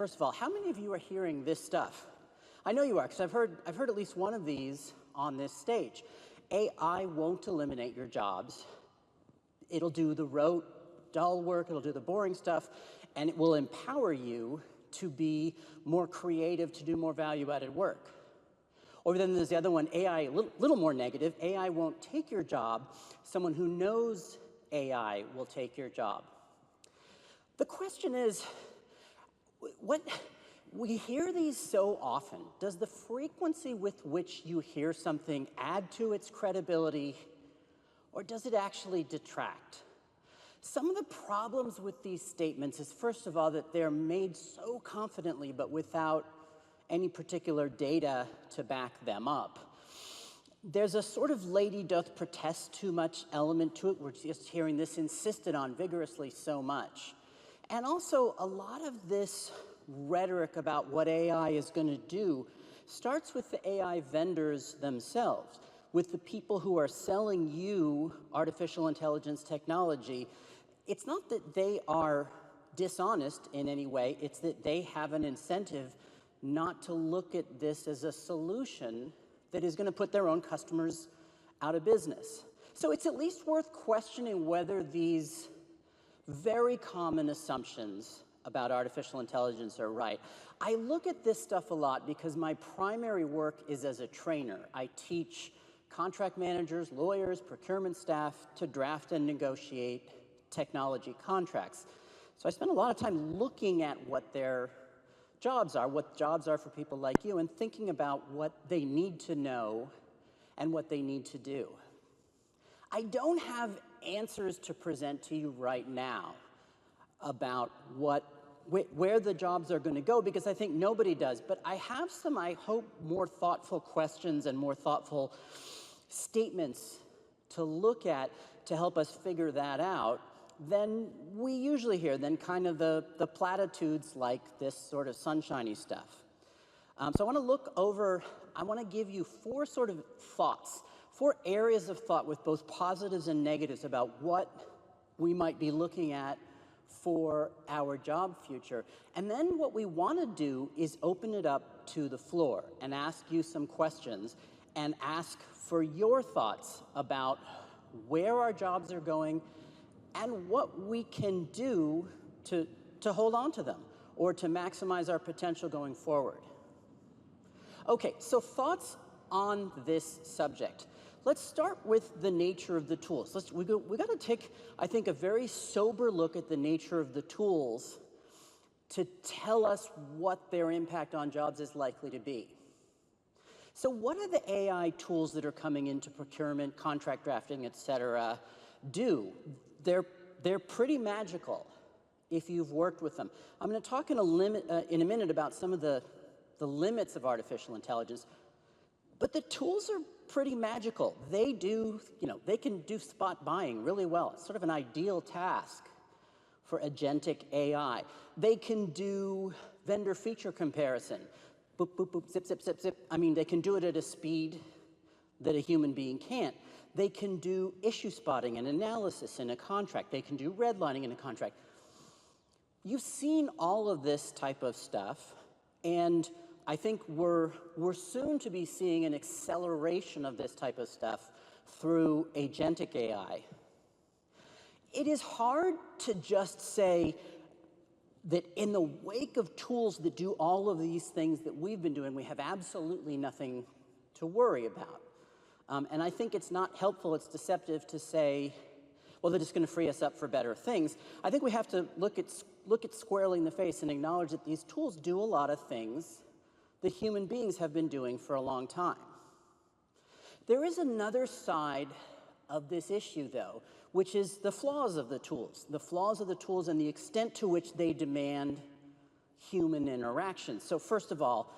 first of all, how many of you are hearing this stuff? I know you are, because I've heard at least one of these on this stage. AI won't eliminate your jobs. It'll do the rote, dull work, it'll do the boring stuff, and it will empower you to be more creative, to do more value-added work. Or then there's the other one, AI, a little more negative, AI won't take your job. Someone who knows AI will take your job. The question is, we hear these so often. Does the frequency with which you hear something add to its credibility, or does it actually detract? Some of the problems with these statements is, first of all, that they're made so confidently, but without any particular data to back them up. There's a sort of lady doth protest too much element to it. We're just hearing this insisted on vigorously so much. And also, a lot of this rhetoric about what AI is going to do starts with the AI vendors themselves, with the people who are selling you artificial intelligence technology. It's not that they are dishonest in any way, it's that they have an incentive not to look at this as a solution that is going to put their own customers out of business. So it's at least worth questioning whether these very common assumptions about artificial intelligence are right. I look at this stuff a lot because my primary work is as a trainer. I teach contract managers, lawyers, procurement staff to draft and negotiate technology contracts. So I spend a lot of time looking at what their jobs are for people like you, and thinking about what they need to know and what they need to do. I don't have answers to present to you right now about where the jobs are going to go, because I think nobody does. But I have some, I hope, more thoughtful questions and more thoughtful statements to look at to help us figure that out than we usually hear, than kind of the platitudes like this sort of sunshiny stuff. So I want to give you four sort of thoughts, four areas of thought with both positives and negatives about what we might be looking at for our job future. And then what we want to do is open it up to the floor and ask you some questions and ask for your thoughts about where our jobs are going and what we can do to hold on to them or to maximize our potential going forward. Okay, so thoughts on this subject. Let's start with the nature of the tools. We got to take, I think, a very sober look at the nature of the tools to tell us what their impact on jobs is likely to be. So what are the AI tools that are coming into procurement, contract drafting, et cetera, do? They're pretty magical if you've worked with them. I'm going to talk in a minute about some of the limits of artificial intelligence, but the tools are pretty magical. They can do spot buying really well. It's sort of an ideal task for agentic AI. They can do vendor feature comparison. Boop, boop, boop, zip, zip, zip, zip. I mean, they can do it at a speed that a human being can't. They can do issue spotting and analysis in a contract. They can do redlining in a contract. You've seen all of this type of stuff, and I think we're soon to be seeing an acceleration of this type of stuff through agentic AI. It is hard to just say that in the wake of tools that do all of these things that we've been doing, we have absolutely nothing to worry about. And I think it's not helpful, it's deceptive to say, well, they're just going to free us up for better things. I think we have to look at squarely in the face and acknowledge that these tools do a lot of things that human beings have been doing for a long time. There is another side of this issue, though, which is the flaws of the tools. The flaws of the tools and the extent to which they demand human interaction. So first of all,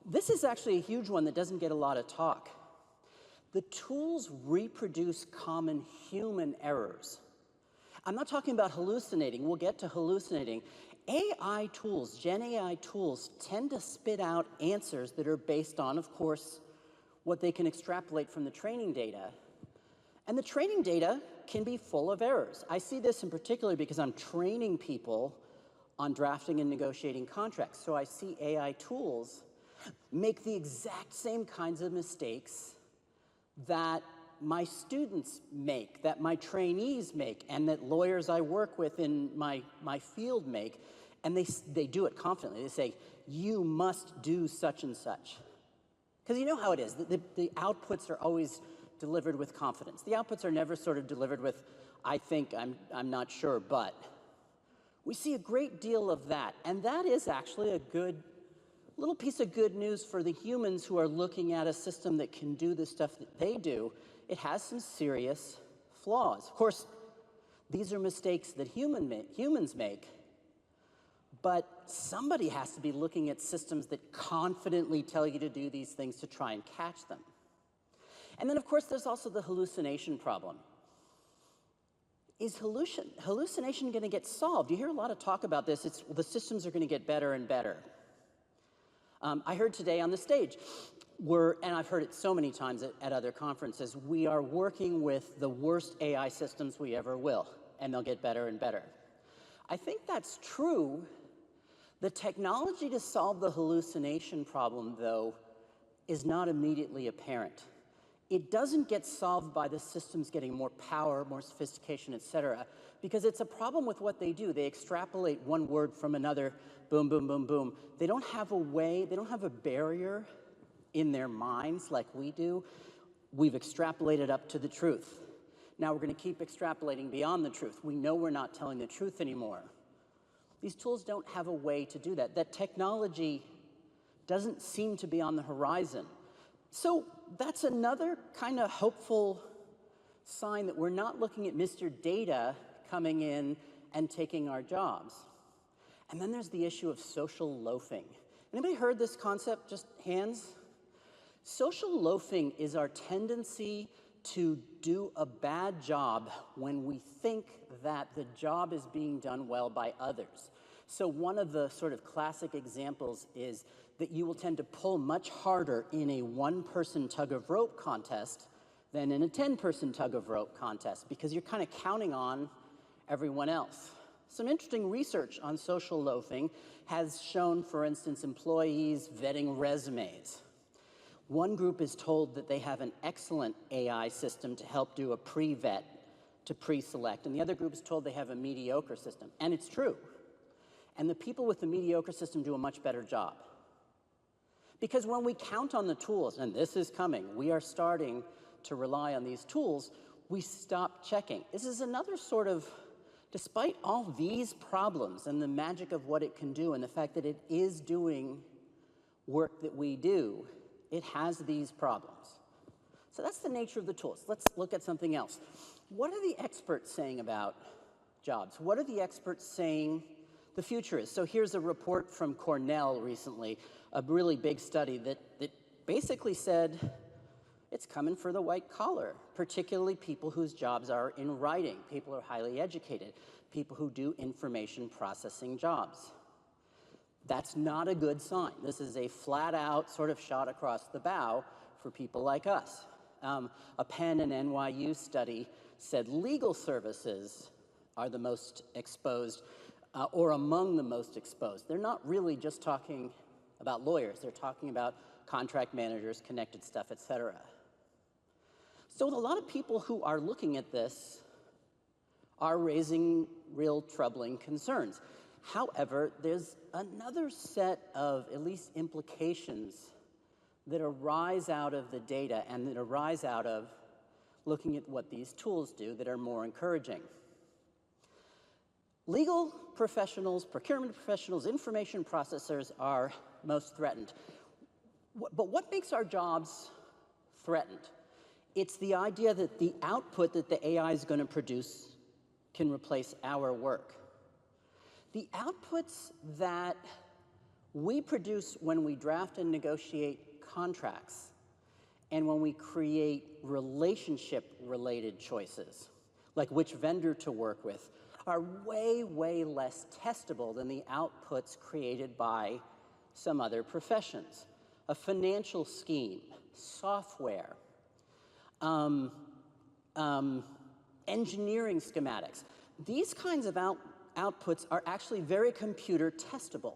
this is actually a huge one that doesn't get a lot of talk. The tools reproduce common human errors. I'm not talking about hallucinating. We'll get to hallucinating. AI tools, Gen AI tools, tend to spit out answers that are based on, of course, what they can extrapolate from the training data. And the training data can be full of errors. I see this in particular because I'm training people on drafting and negotiating contracts. So I see AI tools make the exact same kinds of mistakes that my students make, that my trainees make, and that lawyers I work with in my field make, and they do it confidently. They say, you must do such and such. Because you know how it is, the outputs are always delivered with confidence. The outputs are never sort of delivered with, I think, I'm not sure, but. We see a great deal of that, and that is actually a good little piece of good news for the humans who are looking at a system that can do the stuff that they do. It has some serious flaws. Of course, these are mistakes that humans make, but somebody has to be looking at systems that confidently tell you to do these things to try and catch them. And then, of course, there's also the hallucination problem. Is hallucination going to get solved? You hear a lot of talk about this. The systems are going to get better and better. I heard today on the stage, and I've heard it so many times at other conferences, we are working with the worst AI systems we ever will, and they'll get better and better. I think that's true. The technology to solve the hallucination problem, though, is not immediately apparent. It doesn't get solved by the systems getting more power, more sophistication, et cetera, because it's a problem with what they do. They extrapolate one word from another, boom, boom, boom, boom. They don't have a way, they don't have a barrier in their minds like we do. We've extrapolated up to the truth. Now we're going to keep extrapolating beyond the truth. We know we're not telling the truth anymore. These tools don't have a way to do that. That technology doesn't seem to be on the horizon. So that's another kind of hopeful sign that we're not looking at Mr. Data coming in and taking our jobs. And then there's the issue of social loafing. Anybody heard this concept? Just hands? Social loafing is our tendency to do a bad job when we think that the job is being done well by others. So one of the sort of classic examples is that you will tend to pull much harder in a one-person tug-of-rope contest than in a 10-person tug-of-rope contest, because you're kind of counting on everyone else. Some interesting research on social loafing has shown, for instance, employees vetting resumes. One group is told that they have an excellent AI system to help do a pre-vet, to pre-select, and the other group is told they have a mediocre system, and it's true. And the people with the mediocre system do a much better job. Because when we count on the tools, and this is coming, we are starting to rely on these tools, we stop checking. This is another sort of, despite all these problems and the magic of what it can do and the fact that it is doing work that we do, it has these problems. So that's the nature of the tools. Let's look at something else. What are the experts saying about jobs? What are the experts saying the future is? So here's a report from Cornell recently, a really big study that basically said it's coming for the white collar, particularly people whose jobs are in writing, people who are highly educated, people who do information processing jobs. That's not a good sign. This is a flat-out sort of shot across the bow for people like us. A Penn and NYU study said legal services are the most exposed, or among the most exposed. They're not really just talking about lawyers. They're talking about contract managers, connected stuff, et cetera. So a lot of people who are looking at this are raising real troubling concerns. However, there's another set of at least implications that arise out of the data and that arise out of looking at what these tools do that are more encouraging. Legal professionals, procurement professionals, information processors are most threatened. But what makes our jobs threatened? It's the idea that the output that the AI is going to produce can replace our work. The outputs that we produce when we draft and negotiate contracts and when we create relationship-related choices, like which vendor to work with, are way, way less testable than the outputs created by some other professions. A financial scheme, software, engineering schematics. These kinds of outputs are actually very computer testable,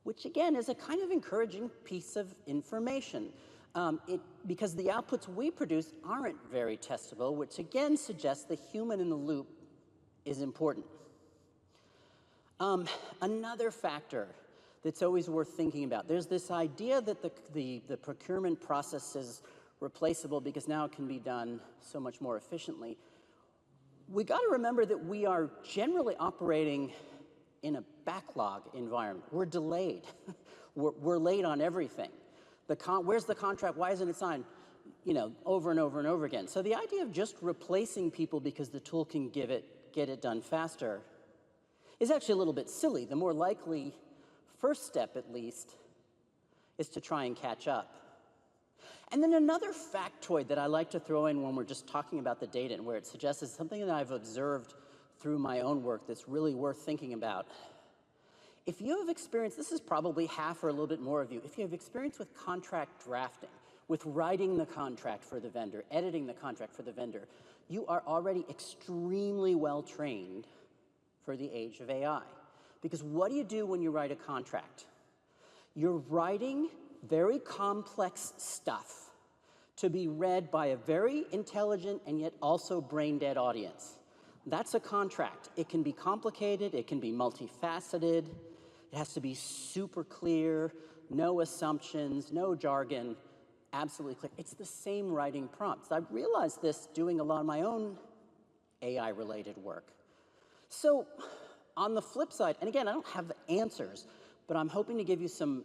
which again is a kind of encouraging piece of information. Because the outputs we produce aren't very testable, which again suggests the human in the loop is important. Another factor that's always worth thinking about, there's this idea that the procurement process is replaceable because now it can be done so much more efficiently. We got to remember that we are generally operating in a backlog environment. We're delayed. we're late on everything. Where's the contract? Why isn't it signed? Over and over and over again. So the idea of just replacing people because the tool can get it done faster is actually a little bit silly. The more likely first step, at least, is to try and catch up. And then another factoid that I like to throw in when we're just talking about the data and where it suggests is something that I've observed through my own work that's really worth thinking about. If you have experience, this is probably half or a little bit more of you, if you have experience with contract drafting, with writing the contract for the vendor, editing the contract for the vendor, you are already extremely well trained for the age of AI. Because what do you do when you write a contract? You're writing very complex stuff to be read by a very intelligent and yet also brain-dead audience. That's a contract. It can be complicated, it can be multifaceted, it has to be super clear, no assumptions, no jargon, absolutely clear. It's the same writing prompts. I realized this doing a lot of my own AI-related work. So on the flip side, and again, I don't have the answers, but I'm hoping to give you some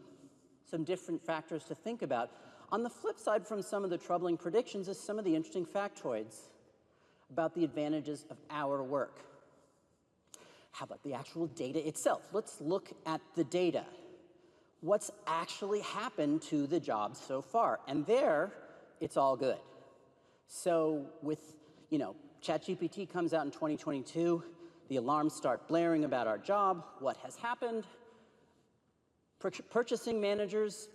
different factors to think about. On the flip side from some of the troubling predictions is some of the interesting factoids about the advantages of our work. How about the actual data itself? Let's look at the data. What's actually happened to the jobs so far? And there, it's all good. So with, ChatGPT comes out in 2022, the alarms start blaring about our job, what has happened? Purchasing managers,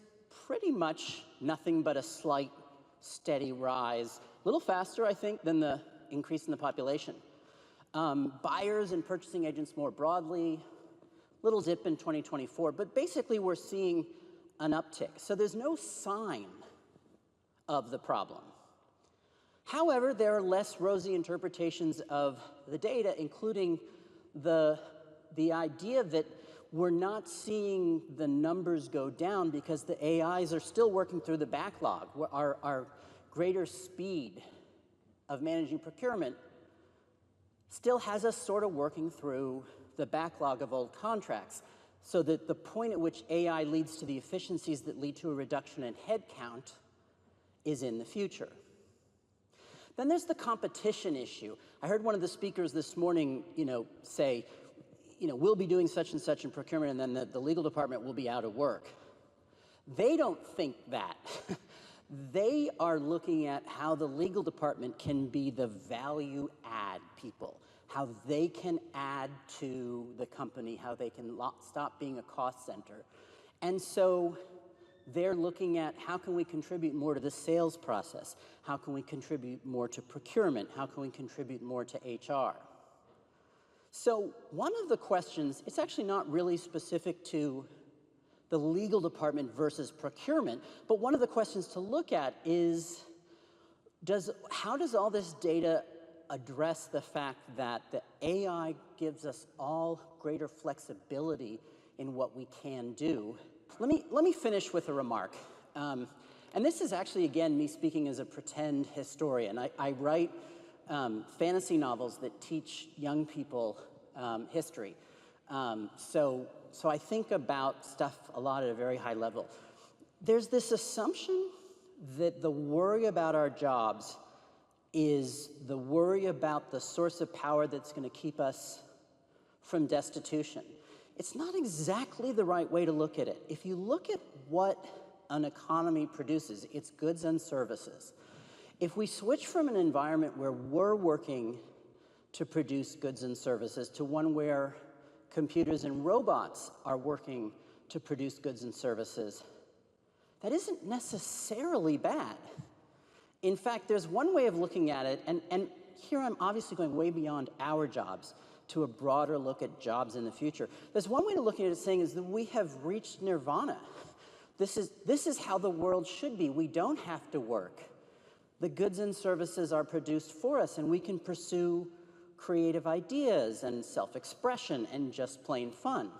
pretty much nothing but a slight, steady rise. A little faster, I think, than the increase in the population. Buyers and purchasing agents more broadly, little dip in 2024, but basically we're seeing an uptick. So there's no sign of the problem. However, there are less rosy interpretations of the data, including the idea that we're not seeing the numbers go down because the AIs are still working through the backlog. Our greater speed of managing procurement still has us sort of working through the backlog of old contracts, so that the point at which AI leads to the efficiencies that lead to a reduction in headcount is in the future. Then there's the competition issue. I heard one of the speakers this morning, say, we'll be doing such and such in procurement, and then the legal department will be out of work. They don't think that. They are looking at how the legal department can be the value add people, how they can add to the company, how they can stop being a cost center. And so they're looking at how can we contribute more to the sales process? How can we contribute more to procurement? How can we contribute more to HR? So one of the questions, it's actually not really specific to the legal department versus procurement, but one of the questions to look at is, how does all this data address the fact that the AI gives us all greater flexibility in what we can do? Let me finish with a remark. And this is actually, again, me speaking as a pretend historian. I write fantasy novels that teach young people history. So I think about stuff a lot at a very high level. There's this assumption that the worry about our jobs is the worry about the source of power that's going to keep us from destitution. It's not exactly the right way to look at it. If you look at what an economy produces, it's goods and services. If we switch from an environment where we're working to produce goods and services to one where computers and robots are working to produce goods and services, that isn't necessarily bad. In fact, there's one way of looking at it, and here I'm obviously going way beyond our jobs, to a broader look at jobs in the future. There's one way to look at it saying is that we have reached nirvana. This is how the world should be. We don't have to work. The goods and services are produced for us, and we can pursue creative ideas and self-expression and just plain fun.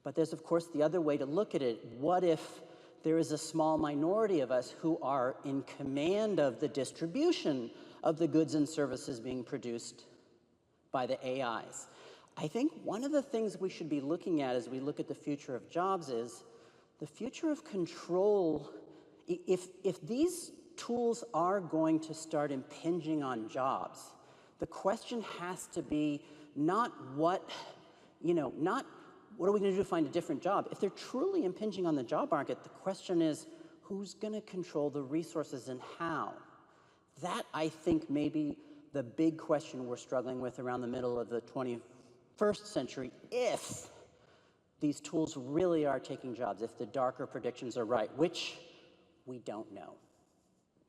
But there's, of course, the other way to look at it. What if there is a small minority of us who are in command of the distribution of the goods and services being produced by the AIs? I think one of the things we should be looking at as we look at the future of jobs is the future of control. If these tools are going to start impinging on jobs, the question has to be not what are we going to do to find a different job? If they're truly impinging on the job market, the question is, who's going to control the resources and how? That, I think, may be the big question we're struggling with around the middle of the 21st century, if these tools really are taking jobs, if the darker predictions are right, which we don't know.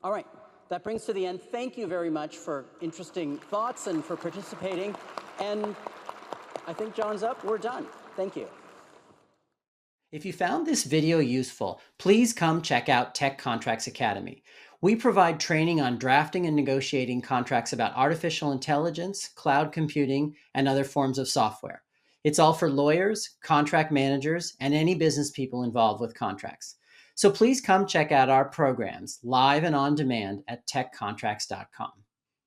All right, that brings to the end. Thank you very much for interesting thoughts and for participating. And I think John's up. We're done. Thank you. If you found this video useful, please come check out Tech Contracts Academy. We provide training on drafting and negotiating contracts about artificial intelligence, cloud computing, and other forms of software. It's all for lawyers, contract managers, and any business people involved with contracts. So please come check out our programs live and on demand at techcontracts.com.